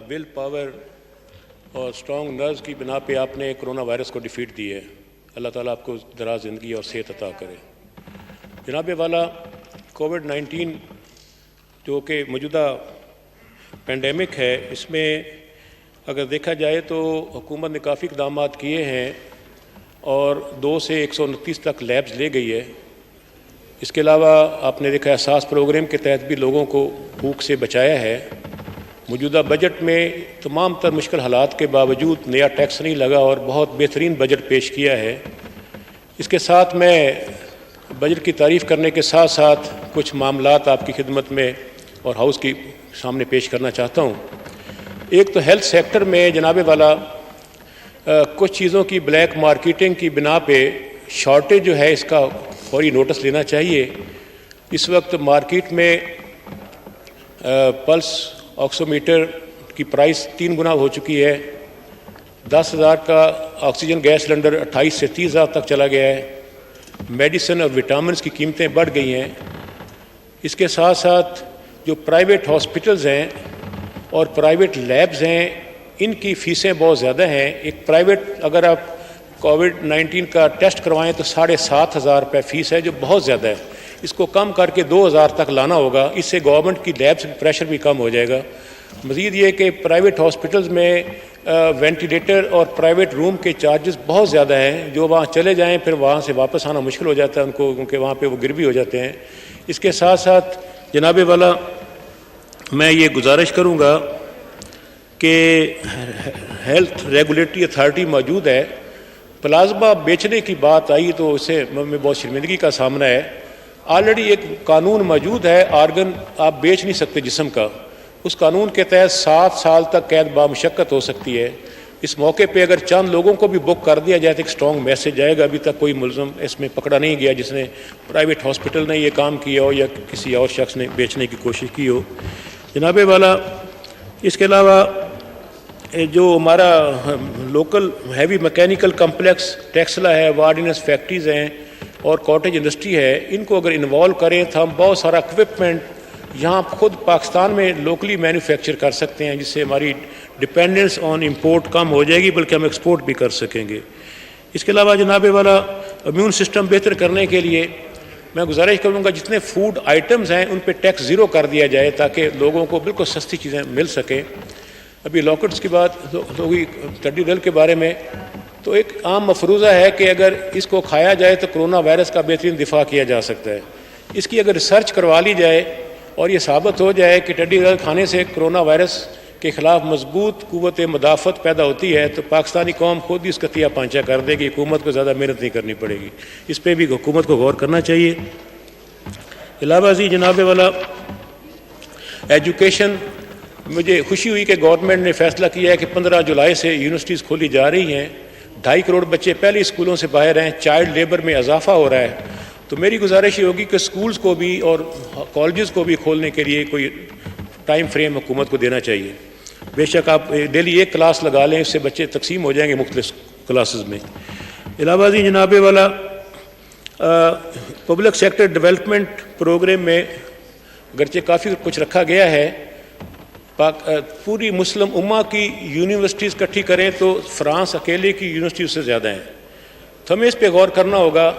Will power اور strong nerves کی بنا پہ آپ نے کرونا وائرس کو ڈیفیٹ دی ہے. اللہ تعالیٰ آپ کو دراز زندگی اور صحت عطا کرے. جناب والا کووڈ-19 جو کہ موجودہ پینڈیمک ہے، اس میں اگر دیکھا جائے تو حکومت نے کافی اقدامات کیے ہیں اور 2 سے 129 تک لیبز لے گئی ہے. اس کے علاوہ آپ نے دیکھا احساس پروگرام کے تحت بھی لوگوں کو بھوک سے بچایا ہے. موجودہ بجٹ میں تمام تر مشکل حالات کے باوجود نیا ٹیکس نہیں لگا اور بہت بہترین بجٹ پیش کیا ہے. اس کے ساتھ میں بجٹ کی تعریف کرنے کے ساتھ ساتھ کچھ معاملات آپ کی خدمت میں اور ہاؤس کی سامنے پیش کرنا چاہتا ہوں. ایک تو ہیلتھ سیکٹر میں جناب والا کچھ چیزوں کی بلیک مارکیٹنگ کی بنا پہ شارٹیج جو ہے اس کا فوری نوٹس لینا چاہیے. اس وقت مارکیٹ میں پلس آکسو میٹر کی پرائس 3 گنا ہو چکی ہے. 10,000 کا آکسیجن گیس سلنڈر 28 سے 30,000 تک چلا گیا ہے. میڈیسن اور وٹامنس کی قیمتیں بڑھ گئی ہیں. اس کے ساتھ ساتھ جو پرائیویٹ ہاسپٹلز ہیں اور پرائیویٹ لیبز ہیں، ان کی فیسیں بہت زیادہ ہیں. ایک پرائیویٹ اگر آپ کووڈ-19 کا ٹیسٹ کروائیں تو 7,500 روپے فیس ہے، جو بہت زیادہ ہے. اس کو کم کر کے 2,000 تک لانا ہوگا. اس سے گورنمنٹ کی لیب سے پریشر بھی کم ہو جائے گا. مزید یہ کہ پرائیویٹ ہاسپٹلز میں وینٹیلیٹر اور پرائیویٹ روم کے چارجز بہت زیادہ ہیں. جو وہاں چلے جائیں پھر وہاں سے واپس آنا مشکل ہو جاتا ہے ان کو، کیونکہ وہاں پہ وہ گر بھی ہو جاتے ہیں. اس کے ساتھ ساتھ جناب والا میں یہ گزارش کروں گا کہ ہیلتھ ریگولیٹری اتھارٹی موجود ہے. پلازما بیچنے کی بات آئی تو اسے میں بہت شرمندگی کا سامنا ہے. آلریڈی ایک قانون موجود ہے، آرگن آپ بیچ نہیں سکتے جسم کا. اس قانون کے تحت 7 سال تک قید بامشقت ہو سکتی ہے. اس موقع پہ اگر چند لوگوں کو بھی بک کر دیا جائے تو ایک اسٹرانگ میسج جائے گا. ابھی تک کوئی ملزم اس میں پکڑا نہیں گیا جس نے پرائیویٹ ہاسپٹل نے یہ کام کیا ہو یا کسی اور شخص نے بیچنے کی کوشش کی ہو. جناب والا اس کے علاوہ جو ہمارا local heavy mechanical complex Taxila ہے، وارڈینس فیکٹریز ہیں اور کاٹیج انڈسٹری ہے، ان کو اگر انوالو کریں تو ہم بہت سارا اکوپمنٹ یہاں خود پاکستان میں لوکلی مینوفیکچر کر سکتے ہیں، جس سے ہماری ڈپینڈنس آن امپورٹ کم ہو جائے گی، بلکہ ہم ایکسپورٹ بھی کر سکیں گے. اس کے علاوہ جناب والا امیون سسٹم بہتر کرنے کے لیے میں گزارش کروں گا جتنے فوڈ آئٹمز ہیں ان پہ ٹیکس 0 کر دیا جائے تاکہ لوگوں کو بالکل سستی چیزیں مل سکیں. ابھی لاکڈس کی بات ہوگی ٹڈی دل کے بارے میں، تو ایک عام مفروضہ ہے کہ اگر اس کو کھایا جائے تو کرونا وائرس کا بہترین دفاع کیا جا سکتا ہے. اس کی اگر ریسرچ کروا لی جائے اور یہ ثابت ہو جائے کہ ٹڈی دل کھانے سے کرونا وائرس کے خلاف مضبوط قوت مدافعت پیدا ہوتی ہے تو پاکستانی قوم خود ہی اس کا تیا پانچا کر دے گی. حکومت کو زیادہ محنت نہیں کرنی پڑے گی. اس پہ بھی حکومت کو غور کرنا چاہیے. علاوہ ازیں جناب والا ایجوکیشن، مجھے خوشی ہوئی کہ گورنمنٹ نے فیصلہ کیا ہے کہ 15 جولائی سے یونیورسٹیز کھولی جا رہی ہیں. 2.5 کروڑ بچے پہلے اسکولوں سے باہر ہیں. چائلڈ لیبر میں اضافہ ہو رہا ہے. تو میری گزارش یہ ہوگی کہ اسکولز کو بھی اور کالجز کو بھی کھولنے کے لیے کوئی ٹائم فریم حکومت کو دینا چاہیے. بے شک آپ ڈیلی 1 کلاس لگا لیں، اس سے بچے تقسیم ہو جائیں گے مختلف کلاسز میں. علاوہ ازیں جناب والا پبلک سیکٹر ڈیولپمنٹ پروگرام میں اگرچہ کافی کچھ رکھا گیا ہے، پوری مسلم امہ کی یونیورسٹیز اکٹھی کریں تو فرانس اکیلے کی یونیورسٹیز سے زیادہ ہیں. تو ہمیں اس پہ غور کرنا ہوگا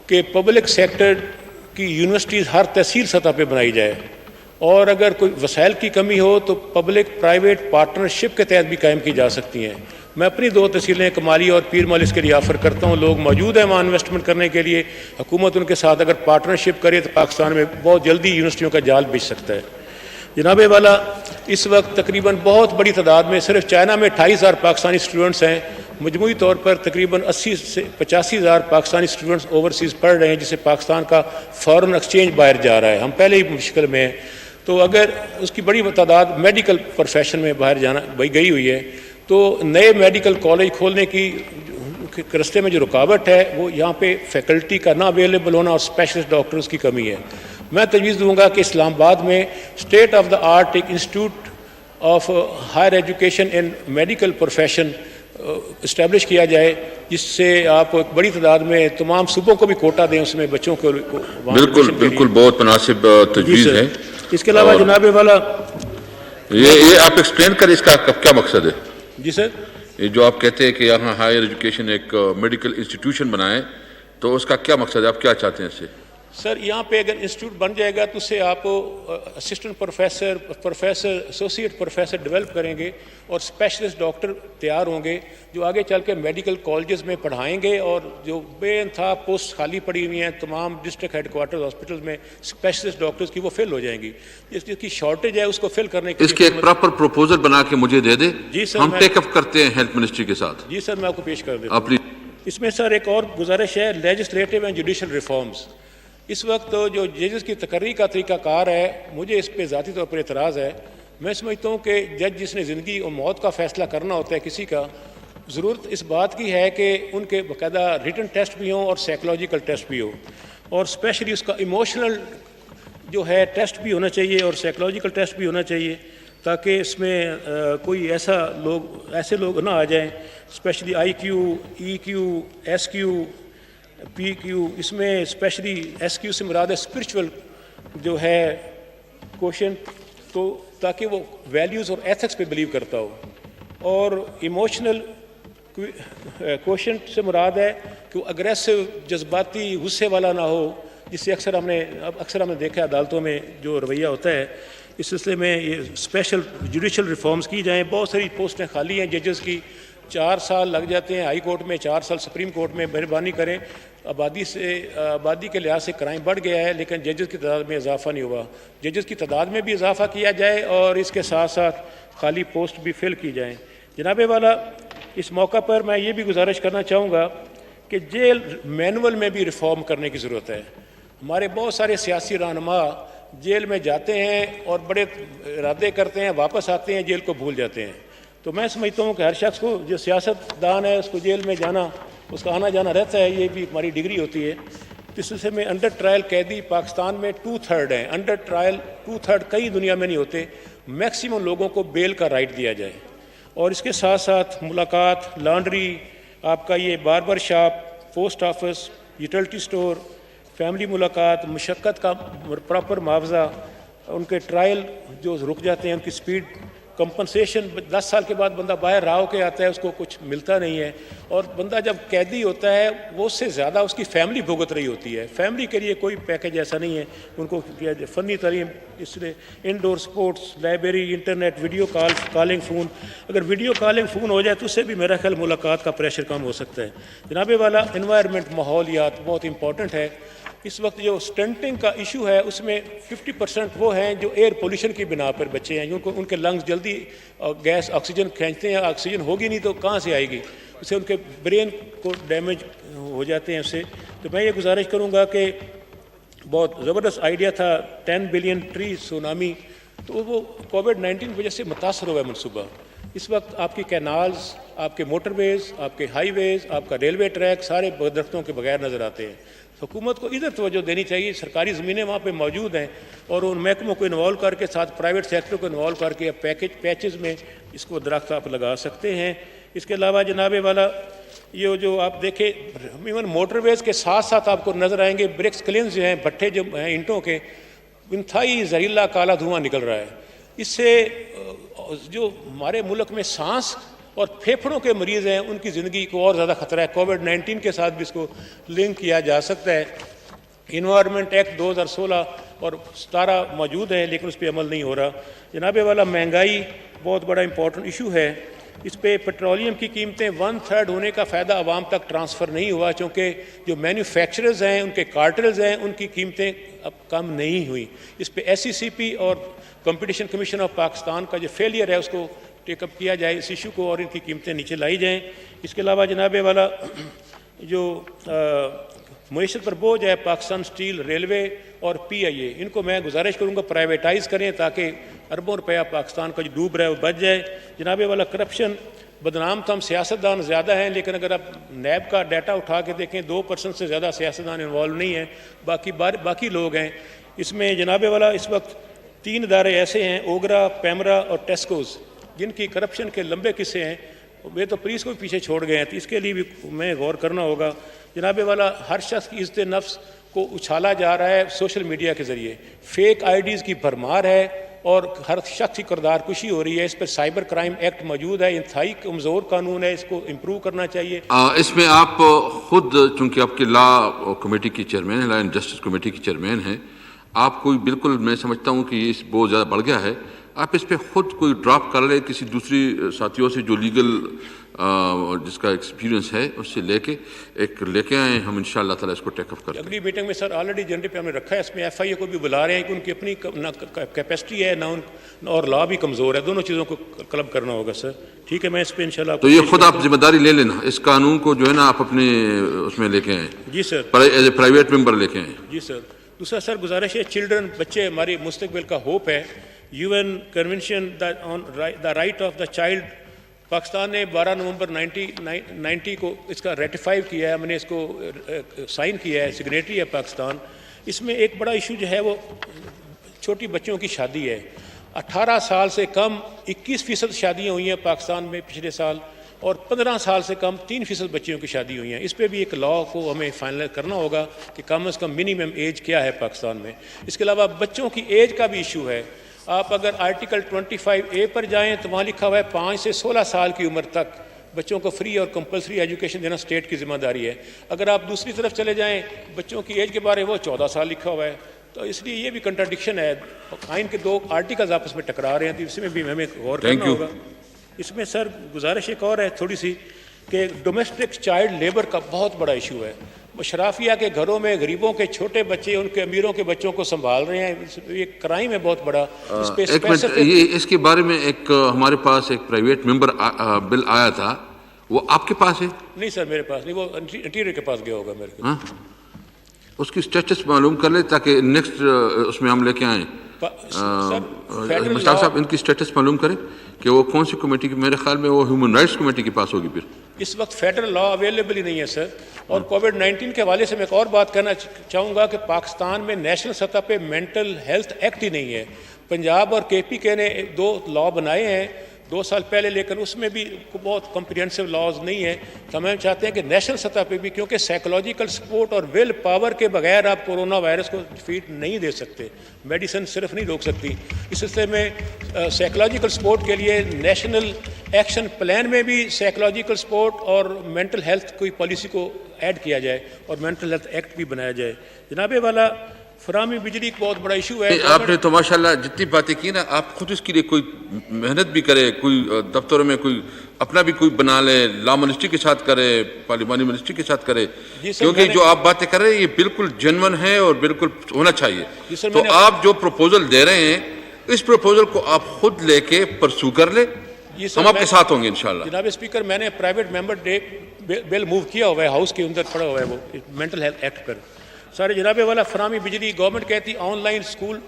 کہ پبلک سیکٹر کی یونیورسٹیز ہر تحصیل سطح پہ بنائی جائے، اور اگر کوئی وسائل کی کمی ہو تو پبلک پرائیویٹ پارٹنرشپ کے تحت بھی قائم کی جا سکتی ہیں. میں اپنی 2 تحصیلیں کمالی اور پیر مال اس کے لیے آفر کرتا ہوں. لوگ موجود ہیں وہاں انویسٹمنٹ کرنے کے لیے. حکومت ان کے ساتھ اگر پارٹنرشپ کرے تو پاکستان میں بہت جلدی یونیورسٹیوں کا جال بچ سکتا ہے. جناب والا اس وقت تقریباً بہت بڑی تعداد میں صرف چائنا میں 28,000 پاکستانی اسٹوڈنٹس ہیں. مجموعی طور پر تقریباً 80 سے 85,000 پاکستانی اسٹوڈنٹس اوورسیز پڑھ رہے ہیں، جس سے پاکستان کا فارن ایکسچینج باہر جا رہا ہے. ہم پہلے ہی مشکل میں ہیں. تو اگر اس کی بڑی تعداد میڈیکل پروفیشن میں باہر جانا گئی ہوئی ہے تو نئے میڈیکل کالج کھولنے کی رستے میں جو رکاوٹ ہے وہ یہاں پہ فیکلٹی کا نہ اویلیبل ہونا اور اسپیشلسٹ ڈاکٹرز کی کمی ہے. میں تجویز دوں گا کہ اسلام آباد میں اسٹیٹ آف دا آرٹ ایک institute of higher education in medical profession establish کیا جائے، جس سے آپ ایک بڑی تعداد میں تمام صوبوں کو بھی کوٹا دیں اس میں بچوں کو. بالکل بہت مناسب تجویز ہے. اس کے علاوہ جناب والا یہ آپ ایکسپلین کریں اس کا کیا مقصد ہے؟ جی سر. یہ جو آپ کہتے ہیں کہ یہاں ہائر ایجوکیشن ایک میڈیکل انسٹیٹیوشن بنائیں، تو اس کا کیا مقصد ہے؟ آپ کیا چاہتے ہیں اس سے؟ سر یہاں پہ اگر انسٹیٹیوٹ بن جائے گا تو اس سے آپ assistant professor, associate professor develop کریں گے اور اسپیشلسٹ ڈاکٹر تیار ہوں گے جو آگے چل کے میڈیکل کالجز میں پڑھائیں گے، اور جو بے انتہا پوسٹ خالی پڑی ہوئی ہیں تمام ڈسٹرکٹ ہیڈ کوارٹر ہاسپٹل میں اسپیشلسٹ ڈاکٹرز کی، وہ فل ہو جائیں گی. جس کی شارٹیج ہے اس کو فل کرنے کے اس کے ایک پراپر پروپوزل بنا کے مجھے دے دیں. جی سر، ہم ٹیک اپ کرتے ہیں ہیلتھ منسٹری کے ساتھ. جی سر میں آپ کو پیش کر دیتا ہوں. اس میں سر ایک اور گزارش ہے، لیجسلیٹو اینڈ جوڈیشل ریفارمز. اس وقت جو ججز کی تقرری کا طریقہ کار ہے، مجھے اس پہ ذاتی طور پر اعتراض ہے. میں سمجھتا ہوں کہ جج جس نے زندگی اور موت کا فیصلہ کرنا ہوتا ہے کسی کا، ضرورت اس بات کی ہے کہ ان کے باقاعدہ ریٹن ٹیسٹ بھی ہوں اور سائیکولوجیکل ٹیسٹ بھی ہو، اور اسپیشلی اس کا ایموشنل جو ہے ٹیسٹ بھی ہونا چاہیے اور سائیکولوجیکل ٹیسٹ بھی ہونا چاہیے، تاکہ اس میں کوئی ایسے لوگ نہ آ جائیں، especially I Q, E Q, S Q, پی کیو. اس میں اسپیشلی ایس کیو سے مراد ہے اسپرچول جو ہے کوشنٹ، تو تاکہ وہ ویلیوز اور ایتھکس پہ بلیو کرتا ہو. اور ایموشنل کوشنٹ سے مراد ہے کہ وہ اگریسو، جذباتی، غصے والا نہ ہو، جس سے اکثر ہم نے دیکھا ہے عدالتوں میں جو رویہ ہوتا ہے. اس سلسلے میں یہ اسپیشل جوڈیشل ریفارمز کی جائیں. بہت ساری پوسٹیں خالی ہیں ججز کی، 4 سال لگ جاتے ہیں ہائی کورٹ میں، 4 سال سپریم کورٹ میں. مہربانی کریں، آبادی کے لحاظ سے کرائم بڑھ گیا ہے لیکن ججز کی تعداد میں اضافہ نہیں ہوا. ججز کی تعداد میں بھی اضافہ کیا جائے اور اس کے ساتھ ساتھ خالی پوسٹ بھی فل کی جائیں. جناب والا، اس موقع پر میں یہ بھی گزارش کرنا چاہوں گا کہ جیل مینول میں بھی ریفارم کرنے کی ضرورت ہے. ہمارے بہت سارے سیاسی رہنما جیل میں جاتے ہیں اور بڑے ارادے کرتے ہیں، واپس آتے ہیں جیل کو بھول جاتے ہیں. تو میں سمجھتا ہوں کہ ہر شخص کو، جو سیاست دان ہے، اس کو جیل میں جانا، اس کا آنا جانا رہتا ہے، یہ بھی ہماری ڈگری ہوتی ہے. اس سلسلے میں انڈر ٹرائل قیدی پاکستان میں 2/3 ہیں. انڈر ٹرائل 2/3 کئی دنیا میں نہیں ہوتے. میکسیمم لوگوں کو بیل کا رائٹ دیا جائے. اور اس کے ساتھ ساتھ ملاقات، لانڈری، آپ کا یہ barber shop, post office, utility store, family ملاقات، مشقت کا پراپر معاوضہ، ان کے ٹرائل جو رک جاتے ہیں ان کی سپیڈ، کمپنسیشن. 10 سال کے بعد بندہ باہر راہ ہو کے آتا ہے، اس کو کچھ ملتا نہیں ہے. اور بندہ جب قیدی ہوتا ہے وہ اس سے زیادہ اس کی فیملی بھگت رہی ہوتی ہے. فیملی کے لیے کوئی پیکج ایسا نہیں ہے. ان کو فنی تعلیم، اس لیے indoor sports, library, internet, video calling phone. اگر ویڈیو کالنگ فون ہو جائے تو اس سے بھی میرا خیال ملاقات کا پریشر کم ہو سکتا ہے. جناب والا، انوائرمنٹ، ماحولیات بہت امپورٹنٹ ہے. اس وقت جو سٹنٹنگ کا ایشو ہے اس میں 50% وہ ہیں جو ایئر پولیوشن کی بنا پر بچے ہیں، ان کے لنگز جلدی گیس آکسیجن کھینچتے ہیں. آکسیجن ہوگی نہیں تو کہاں سے آئے گی؟ اس سے ان کے برین کو ڈیمیج ہو جاتے ہیں اس سے. تو میں یہ گزارش کروں گا کہ بہت زبردست آئیڈیا تھا 10 بلین ٹری سونامی، تو وہ کووڈ-19 کی وجہ سے متاثر ہوا ہے منصوبہ. اس وقت آپ کی کینالز، آپ کے موٹر ویز، آپ کے ہائی ویز، آپ کا ریلوے ٹریک سارے درختوں کے بغیر نظر آتے ہیں. حکومت کو ادھر توجہ دینی چاہیے. سرکاری زمینیں وہاں پہ موجود ہیں اور ان محکموں کو انوالو کر کے، ساتھ پرائیویٹ سیکٹر کو انوالو کر کے پیچز میں اس کو درخت آپ لگا سکتے ہیں. اس کے علاوہ جناب والا، یہ جو آپ دیکھیں ایون موٹر ویز کے ساتھ ساتھ آپ کو نظر آئیں گے برکس کلنز جو ہیں، بھٹے جو ہیں اینٹوں کے، انتہائی زہریلا کالا دھواں نکل رہا ہے. اس سے جو ہمارے ملک میں سانس اور پھیپھڑوں کے مریض ہیں ان کی زندگی کو اور زیادہ خطرہ ہے. کووڈ-19 کے ساتھ بھی اس کو لنک کیا جا سکتا ہے. انوائرمنٹ ایکٹ 2016 اور 17 موجود ہیں لیکن اس پہ عمل نہیں ہو رہا. جناب والا، مہنگائی بہت بڑا امپورٹنٹ ایشو ہے. اس پہ پیٹرولیم کی قیمتیں 1/3 ہونے کا فائدہ عوام تک ٹرانسفر نہیں ہوا، چونکہ جو مینوفیکچررز ہیں، ان کے کارٹلز ہیں، ان کی قیمتیں اب کم نہیں ہوئی. اس پہ SCCP اور کمپٹیشن کمیشن آف پاکستان کا جو فیلئر ہے اس کو ٹیک اپ کیا جائے، اس ایشو کو، اور ان کی قیمتیں نیچے لائی جائیں. اس کے علاوہ جناب والا، جو معیشت پر بوجھ ہے، پاکستان اسٹیل، ریلوے اور PIA، ان کو میں گزارش کروں گا پرائیویٹائز کریں تاکہ اربوں روپیہ پاکستان کا جو ڈوب رہا ہے وہ بچ جائے. جناب والا، کرپشن بدنام تو ہم سیاستدان زیادہ ہیں لیکن اگر آپ نیب کا ڈیٹا اٹھا کے دیکھیں 2% سے زیادہ سیاستدان انوالو نہیں ہیں، باقی لوگ ہیں. اس میں جناب والا اس وقت 3 ادارے ایسے ہیں، اوگرا، پیمرا اور ٹیسکوز، جن کی کرپشن کے لمبے قصے ہیں. وہ تو پولیس کو بھی پیچھے چھوڑ گئے ہیں، تو اس کے لیے بھی میں غور کرنا ہوگا. جناب والا، ہر شخص کی عزت نفس کو اچھالا جا رہا ہے سوشل میڈیا کے ذریعے. فیک IDs کی بھرمار ہے اور ہر شخص کی کردار کشی ہو رہی ہے. اس پر سائبر کرائم ایکٹ موجود ہے, انتہائی کمزور قانون ہے, اس کو امپروو کرنا چاہیے. اس میں آپ خود چونکہ آپ کے لا کمیٹی کی چیئرمین ہیں, لا اینڈ جسٹس کمیٹی کی چیئرمین ہیں, آپ کوئی بالکل میں سمجھتا ہوں کہ یہ بہت زیادہ بڑھ گیا ہے, آپ اس پہ خود کوئی ڈراپ کر لیں کسی دوسری ساتھیوں سے جو لیگل جس کا ایکسپیرینس ہے اس سے لے کے آئیں, ہم انشاءاللہ تعالیٰ اس کو ٹیک اپ کرتے ہیں. اگلی میٹنگ میں سر آلریڈی جنرل پہ ہم نے رکھا ہے, اس میں ایف آئی اے کو بھی بلا رہے ہیں کہ ان کی اپنی نہ کیپیسٹی ہے نہ اور لا بھی کمزور ہے, دونوں چیزوں کو کلب کرنا ہوگا سر. ٹھیک ہے, میں اس پہ انشاءاللہ تو یہ خود آپ ذمہ داری لے لینا, اس قانون کو جو ہے نا آپ اپنے اس میں لے کے آئیں. جی سر, ایز اے پرائیویٹ ممبر لے کے آئیں. جی سر. دوسرا سر گزارش ہے, چلڈرن بچے ہماری مستقبل کا ہوپ ہے. U N convention on the right of the child Pakistan نے 12 نومبر 1990 کو اس کا ریٹیفائی کیا ہے, ہم نے اس کو سائن کیا ہے, سگنیٹری ہے پاکستان. اس میں ایک بڑا ایشو جو ہے وہ چھوٹی بچوں کی شادی ہے. 18 سال سے کم 21% شادیاں ہوئی ہیں پاکستان میں پچھلے سال, اور 15 سال سے کم 3% بچیوں کی شادی ہوئی ہیں. اس پہ بھی ایک لا کو ہمیں فائنل کرنا ہوگا کہ کم از کم منیمم ایج کیا ہے پاکستان میں. اس کے علاوہ بچوں کی ایج کا بھی ایشو ہے. آپ اگر آرٹیکل 25A پر جائیں تو وہاں لکھا ہوا ہے 5 سے 16 سال کی عمر تک بچوں کو فری اور کمپلسری ایجوکیشن دینا اسٹیٹ کی ذمہ داری ہے. اگر آپ دوسری طرف چلے جائیں بچوں کی ایج کے بارے وہ 14 سال لکھا ہوا ہے. تو اس لیے یہ بھی کنٹراڈکشن ہے, آئین کے 2 آرٹیکلز آپس میں ٹکرا رہے ہیں, تو اس میں بھی ہمیں غور کرنا ہوگا. اس میں سر گزارش ایک اور ہے تھوڑی سی کہ ڈومیسٹک چائلڈ لیبر کا بہت بڑا ایشو ہے. اشرافیہ کے گھروں میں غریبوں کے چھوٹے بچے ان کے امیروں کے بچوں کو سنبھال رہے ہیں, یہ کرائم ہے بہت بڑا. اس پہ اس کے بارے میں ایک ہمارے پاس ایک پرائیویٹ ممبر بل آیا تھا, وہ آپ کے پاس ہے؟ نہیں سر میرے پاس نہیں, وہ انٹیریئر کے پاس گیا ہوگا میرے کو. اس کی اسٹیٹس معلوم کر لیں تاکہ نیکسٹ اس میں ہم لے کے آئیں. مشتاق صاحب ان کی اسٹیٹس معلوم کریں کہ وہ کون سی کمیٹی کی, میرے خیال میں وہ ہیومن رائٹس کمیٹی کے پاس ہوگی. پھر اس وقت فیڈرل لا اویلیبل ہی نہیں ہے سر. اور کووڈ-19 کے حوالے سے میں ایک اور بات کرنا چاہوں گا کہ پاکستان میں نیشنل سطح پہ مینٹل ہیلتھ ایکٹ ہی نہیں ہے. پنجاب اور KPK نے 2 لا بنائے ہیں 2 سال پہلے, لیکن اس میں بھی بہت کمپریہنسو لاز نہیں ہیں. تو ہم چاہتے ہیں کہ نیشنل سطح پہ بھی, کیونکہ سائیکولوجیکل سپورٹ اور ول پاور کے بغیر آپ کورونا وائرس کو ڈیفیٹ نہیں دے سکتے, میڈیسن صرف نہیں روک سکتی. اس سلسلے میں سائیکولوجیکل سپورٹ کے لیے نیشنل ایکشن پلان میں بھی سائیکولوجیکل سپورٹ اور مینٹل ہیلتھ کوئی پالیسی کو ایڈ کیا جائے اور مینٹل ہیلتھ ایکٹ بھی بنایا جائے. جناب والا فراہمی بجلی ایک بہت بڑا ایشو ہے. آپ نے تو ماشاءاللہ جتنی باتیں کی نا, آپ خود اس کے لیے کوئی محنت بھی کرے, کوئی دفتروں میں کوئی اپنا بھی کوئی بنا لے, لا منسٹری کے ساتھ کرے, پارلیمانی منسٹری کے ساتھ کرے, کیونکہ جو آپ باتیں کر رہے ہیں یہ بالکل جنون ہے اور بالکل ہونا چاہیے. تو آپ جو پروپوزل دے رہے ہیں اس پروپوزل کو آپ خود لے کے پرسو کر لیں, ہم آپ کے ساتھ ہوں گے انشاءاللہ. جناب اسپیکر, میں نے پرائیویٹ ممبر بل موو کیا ہوا ہے, ہاؤس کے اندر پڑا ہوا ہے وہ مینٹل ہیلتھ ایکٹ پر. سارے جناب والا فراہمی بجلی, گورنمنٹ کہتی آن لائن اسکول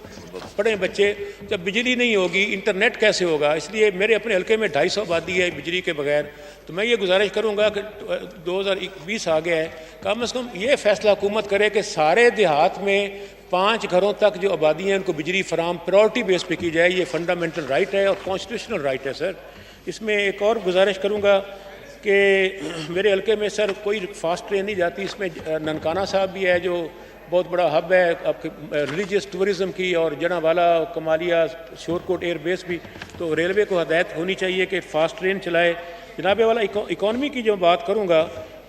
پڑھیں بچے, جب بجلی نہیں ہوگی انٹرنیٹ کیسے ہوگا؟ اس لیے میرے اپنے حلقے میں 250 آبادی ہے بجلی کے بغیر. تو میں یہ گزارش کروں گا کہ 2020 آ گیا ہے, کم از کم یہ فیصلہ حکومت کرے کہ سارے دیہات میں 5 گھروں تک جو آبادی ہیں ان کو بجلی فراہم پرائورٹی بیس پہ کی جائے. یہ فنڈامنٹل رائٹ ہے اور کانسٹیٹیوشنل رائٹ ہے سر. اس میں ایک اور گزارش کروں گا کہ میرے حلقے میں سر کوئی فاسٹ ٹرین نہیں جاتی. اس میں ننکانہ صاحب بھی ہے جو بہت بڑا ہب ہے آپ کے ریلیجیس ٹورزم کی, اور جنا والا, کمالیہ, شورکوٹ ایئر بیس بھی. تو ریلوے کو ہدایت ہونی چاہیے کہ فاسٹ ٹرین چلائے. جناب والا اکانومی کی جو بات کروں گا,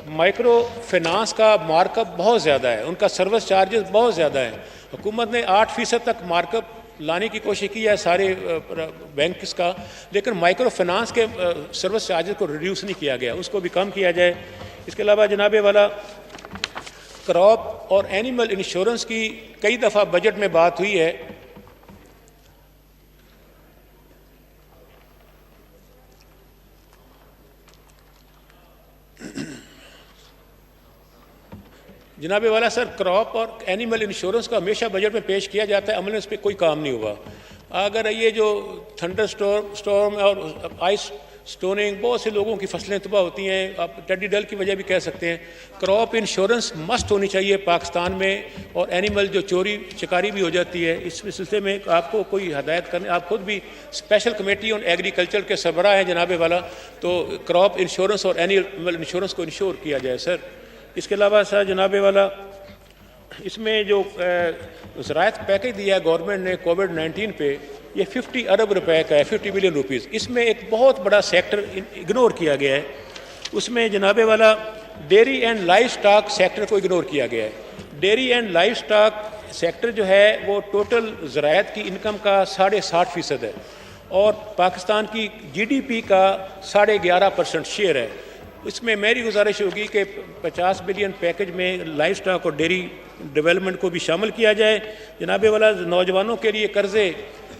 مائکرو فنانس کا مارک اپ بہت زیادہ ہے, ان کا سروس چارجز بہت زیادہ ہیں. حکومت نے 8% تک مارک اپ لانے کی کوشش کی ہے سارے بینکس کا, لیکن مائکرو فنانس کے سروس چارجز کو ریڈیوس نہیں کیا گیا, اس کو بھی کم کیا جائے. اس کے علاوہ جناب والا کراپ اور اینیمل انشورنس کی کئی دفعہ بجٹ میں بات ہوئی ہے. جناب والا سر, کراپ اور اینیمل انشورنس کا ہمیشہ بجٹ میں پیش کیا جاتا ہے, عمل اس پہ کوئی کام نہیں ہوا. اگر یہ جو تھنڈر سٹورم اور آئس سٹوننگ, بہت سے لوگوں کی فصلیں تباہ ہوتی ہیں, آپ ٹیڈی ڈل کی وجہ بھی کہہ سکتے ہیں. کراپ انشورنس مسٹ ہونی چاہیے پاکستان میں, اور اینیمل جو چوری چکاری بھی ہو جاتی ہے اس سلسلے میں آپ کو کوئی ہدایت کرنے, آپ خود بھی اسپیشل کمیٹی آن ایگریکلچر کے سربراہ ہیں جناب والا, تو کراپ انشورنس اور اینیمل انشورنس کو انشور کیا جائے سر. اس کے علاوہ سر جناب والا اس میں جو زراعت پیکج دیا ہے گورنمنٹ نے کووڈ-19 پہ، یہ 50 ارب روپے کا ہے، 50 بلین روپیز. اس میں ایک بہت بڑا سیکٹر اگنور کیا گیا ہے. اس میں جناب والا dairy and life stock sector کو اگنور کیا گیا ہے. Dairy and life stock sector جو ہے وہ ٹوٹل زراعت کی انکم کا 60.5% ہے اور پاکستان کی جی ڈی پی کا 11.5% شیئر ہے. اس میں میری گزارش ہوگی کہ 50 بلین پیکج میں لائف سٹاک اور ڈیری ڈیولپمنٹ کو بھی شامل کیا جائے. جناب والا نوجوانوں کے لیے قرضے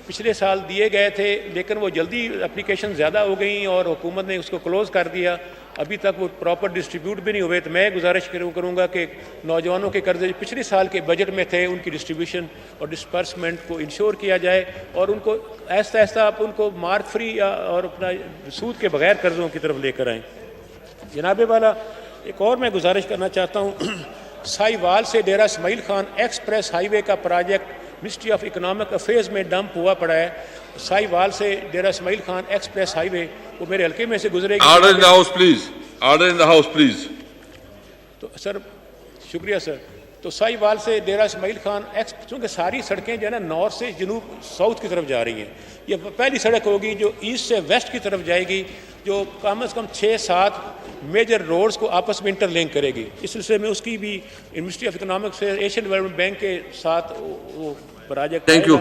پچھلے سال دیے گئے تھے لیکن وہ جلدی اپلیکیشن زیادہ ہو گئیں اور حکومت نے اس کو کلوز کر دیا. ابھی تک وہ پراپر ڈسٹریبیوٹ بھی نہیں ہوئے. تو میں گزارش کروں گا کہ نوجوانوں کے قرضے پچھلے سال کے بجٹ میں تھے ان کی ڈسٹریبیوشن اور ڈسپرسمنٹ کو انشور کیا جائے اور ان کو آہستہ آہستہ آپ ان کو مارک فری اور اپنا سود کے بغیر قرضوں کی طرف لے کر آئیں. جناب والا ایک اور میں گزارش کرنا چاہتا ہوں، ساہیوال سے ڈیرہ اسماعیل خان ایکسپریس ہائی وے کا project ministry of economic affairs میں ڈمپ ہوا پڑا ہے. ساہیوال سے ڈیرہ اسماعیل خان ایکسپریس ہائی وے وہ میرے حلقے میں سے گزرے گی. Order in the house please, order in the house please. تو سر شکریہ سر. تو ساہیوال سے ڈیرہ اسماعیل خان چونکہ ساری سڑکیں جو ہے نا نارتھ سے جنوب ساؤتھ کی طرف جا رہی ہیں. یہ پہلی سڑک ہوگی جو ایسٹ سے ویسٹ کی طرف جائے گی جو کم از کم 6-7 میجر روڈز کو آپس میں انٹر لنک کرے گی. اس سلسلے میں اس کی بھی منسٹری آف اکنامک سے ایشین ڈیولپمنٹ بینک کے ساتھ وہ پروجیکٹ. Thank you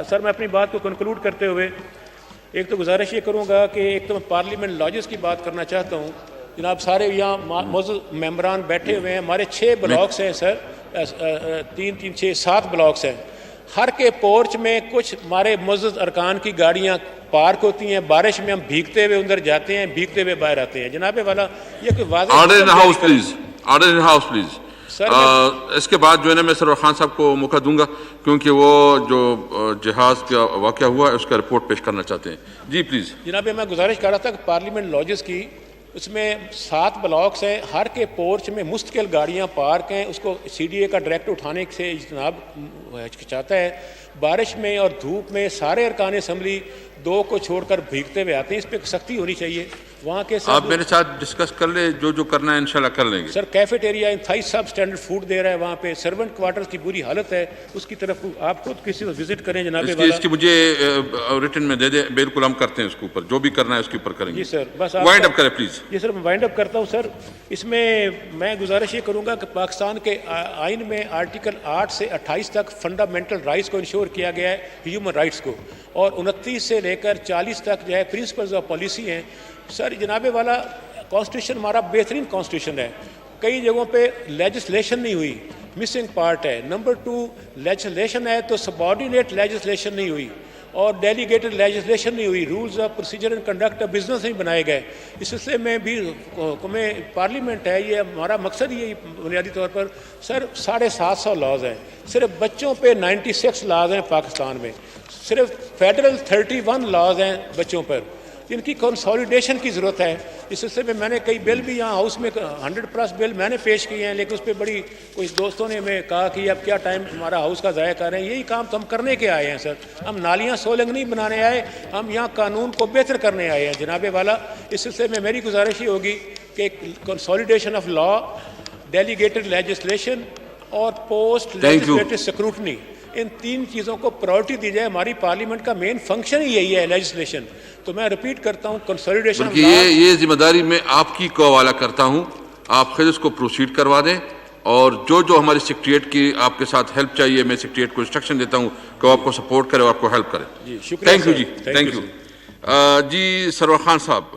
sir. میں اپنی بات کو کنکلوڈ کرتے ہوئے ایک تو گزارش یہ کروں گا کہ ایک تو میں پارلیمنٹ لاجز کی بات کرنا چاہتا ہوں. جناب سارے یہاں معزز ممبران بیٹھے ہوئے ہیں. ہمارے 6 بلاکس ہیں سر، 7 بلاکس ہیں. ہر کے پورچ میں کچھ ہمارے معزز ارکان کی گاڑیاں پارک ہوتی ہیں. بارش میں ہم بھیگتے ہوئے اندر جاتے ہیں، بھیگتے ہوئے باہر آتے ہیں. جناب والا یہ کوئی واضح order in house please, order in house please. اس کے بعد جو ہے نا میں سرور خان صاحب کو موقع دوں گا کیونکہ وہ جو جہاز کا واقعہ ہوا ہے اس کا رپورٹ پیش کرنا چاہتے ہیں. جی پلیز. جناب میں گزارش کر رہا تھا کہ پارلیمنٹ لاجز کی اس میں 7 بلاکس ہیں. ہر کے پورچ میں مستقل گاڑیاں پارک ہیں. اس کو سی ڈی اے کا ڈائریکٹ اٹھانے سے جناب ہچکچاتا ہے. بارش میں اور دھوپ میں سارے ارکان اسمبلی 2 کو چھوڑ کر بھیگتے ہوئے آتے ہیں. اس پہ سختی ہونی چاہیے. وہاں کے آپ میرے ساتھ ڈسکس کر لیں، جو کرنا ہے انشاءاللہ کر لیں گے. سر کیفیٹیریا انتہائی سب اسٹینڈرڈ فوڈ دے رہا ہے. وہاں پہ سرونٹ کوارٹرز کی بری حالت ہے. اس کی طرف آپ خود کسی وقت وزٹ کریں جناب والا. اس کی مجھے ریٹن میں دے دیں. بالکل ہم کرتے ہیں اس کے اوپر جو بھی کرنا ہے اس کے اوپر کریں گے. جی سر. بس وائنڈ اپ کریں پلیز. جی سر میں وائنڈ اپ کرتا ہوں سر. اس میں گزارش یہ کروں گا کہ پاکستان کے آئین میں آرٹیکل 8 سے 28 تک فنڈامنٹل رائٹس کو انشور کیا گیا ہے، ہیومن رائٹس کو، اور 29 سے لے کر 40 تک جو ہے پرنسپلز آف پالیسی ہیں. سر جناب والا کانسٹیٹیوشن ہمارا بہترین کانسٹیٹیوشن ہے. کئی جگہوں پہ لیجسلیشن نہیں ہوئی، مسنگ پارٹ ہے. نمبر 2 لیجسلیشن ہے تو سبارڈینیٹ لیجسلیشن نہیں ہوئی اور ڈیلیگیٹڈ لیجسلیشن نہیں ہوئی. Rules of procedure and conduct of business نہیں بنائے گئے. اس سلسلے میں بھی پارلیمنٹ ہے، یہ ہمارا مقصد ہی ہے بنیادی طور پر. سر 750 لاز ہیں. صرف بچوں پہ 96 لاز ہیں پاکستان میں. صرف فیڈرل 31 لاز ہیں بچوں پر. ان کی کنسالیڈیشن کی ضرورت ہے. اس سلسلے میں میں نے کئی بل بھی یہاں ہاؤس میں 100+ بل میں نے پیش کیے ہیں لیکن اس پہ بڑی کچھ دوستوں نے ہمیں کہا کہ اب کیا ٹائم ہمارا ہاؤس کا ضائع کر رہے ہیں. یہی کام تو ہم کرنے کے آئے ہیں سر. ہم نالیاں سولنگ نہیں بنانے آئے، ہم یہاں قانون کو بہتر کرنے آئے ہیں جناب والا. اس سلسلے میں میری گزارش یہ ہوگی کہ consolidation of law, delegated legislation اور پوسٹ لیجسلیٹو اسکروٹنی، ان 3 چیزوں کو پرائورٹی دی جائے. ہماری پارلیمنٹ کا مین فنکشن ہی یہی ہے لیجسلیشن. تو میں ریپیٹ کرتا ہوں کنسالیڈیشن. یہ ذمہ داری میں آپ کی کو حوالہ کرتا ہوں. آپ خود اس کو پروسیڈ کروا دیں اور جو ہماری سیکریٹریٹ کی آپ کے ساتھ ہیلپ چاہیے میں سیکریٹریٹ کو انسٹرکشن دیتا ہوں کہ وہ آپ کو سپورٹ کرے اور آپ کو ہیلپ کرے. جی شکریہ. تھینک یو جی. تھینک یو جی. سرور خان صاحب.